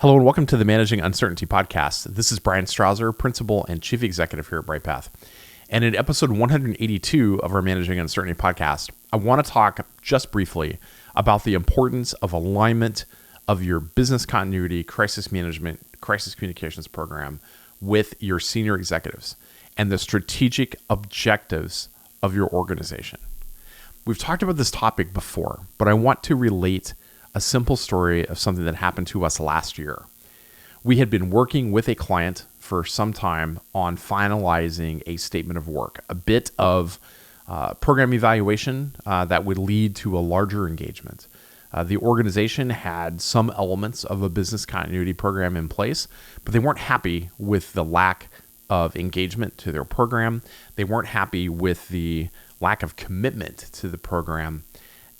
Hello and welcome to the Managing Uncertainty podcast. This is Bryan Strawser, Principal and Chief Executive here at Bryghtpath. And in episode 182 of our Managing Uncertainty podcast, I want to talk just briefly about the importance of alignment of your business continuity, crisis management, crisis communications program with your senior executives and the strategic objectives of your organization. We've talked about this topic before, but I want to relate a simple story of something that happened to us last year. We had been working with a client for some time on finalizing a statement of work, a bit of program evaluation that would lead to a larger engagement. The organization had some elements of a business continuity program in place, but they weren't happy with the lack of engagement to their program. They weren't happy with the lack of commitment to the program.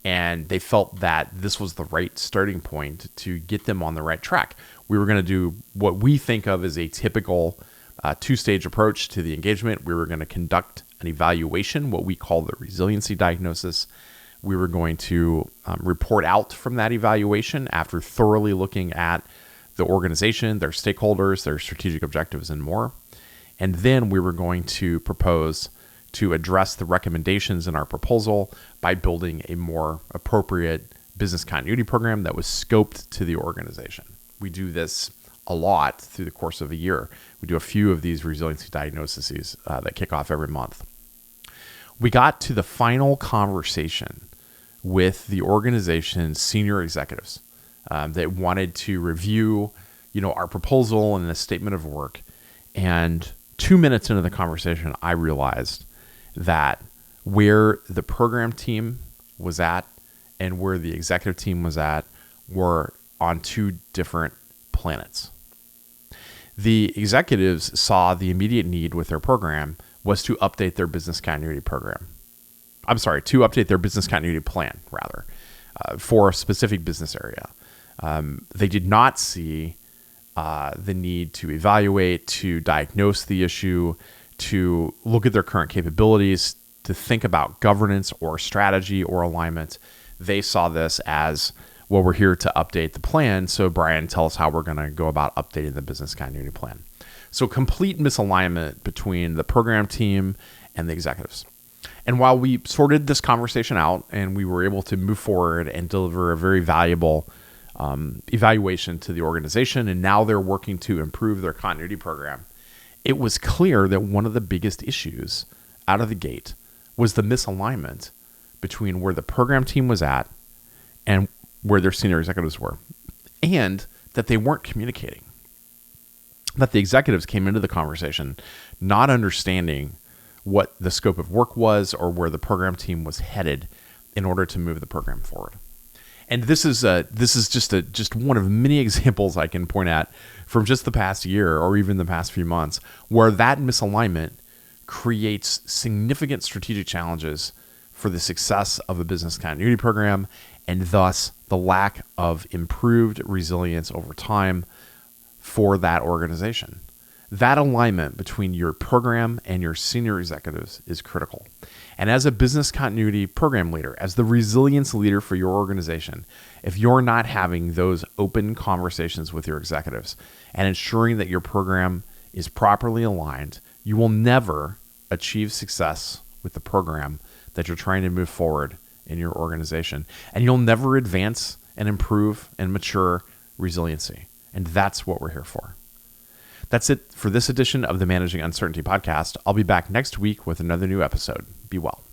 And they felt that this was the right starting point to get them on the right track. We were going to do what we think of as a typical two-stage approach to the engagement. We were going to conduct an evaluation, what we call the resiliency diagnosis. We were going to report out from that evaluation after thoroughly looking at the organization, their stakeholders, their strategic objectives, and more. And then we were going to propose to address the recommendations in our proposal by building a more appropriate business continuity program that was scoped to the organization. We do this a lot through the course of a year. We do a few of these resiliency diagnoses that kick off every month. We got to the final conversation with the organization's senior executives that wanted to review, our proposal and the statement of work. And 2 minutes into the conversation, I realized that where the program team was at and where the executive team was at were on two different planets. The executives saw the immediate need with their program was to update their business continuity program. To update their business continuity plan, rather, for a specific business area. They did not see the need to evaluate, to diagnose the issue, to look at their current capabilities, to think about governance or strategy or alignment. They saw this as, well, we're here to update the plan. So Bryan, tell us how we're going to go about updating the business continuity plan. So complete misalignment between the program team and the executives. And while we sorted this conversation out and we were able to move forward and deliver a very valuable evaluation to the organization, and now they're working to improve their continuity program, it was clear that one of the biggest issues out of the gate was the misalignment between where the program team was at and where their senior executives were, and that they weren't communicating. That the executives came into the conversation not understanding what the scope of work was or where the program team was headed in order to move the program forward. And this is just one of many examples I can point at from just the past year or even the past few months where that misalignment creates significant strategic challenges for the success of a business continuity program and thus the lack of improved resilience over time for that organization. That alignment between your program and your senior executives is critical. And as a business continuity program leader, as the resilience leader for your organization, if you're not having those open conversations with your executives and ensuring that your program is properly aligned, you will never achieve success with the program that you're trying to move forward in your organization. And you'll never advance and improve and mature resiliency. And that's what we're here for. That's it for this edition of the Managing Uncertainty podcast. I'll be back next week with another new episode. Be well.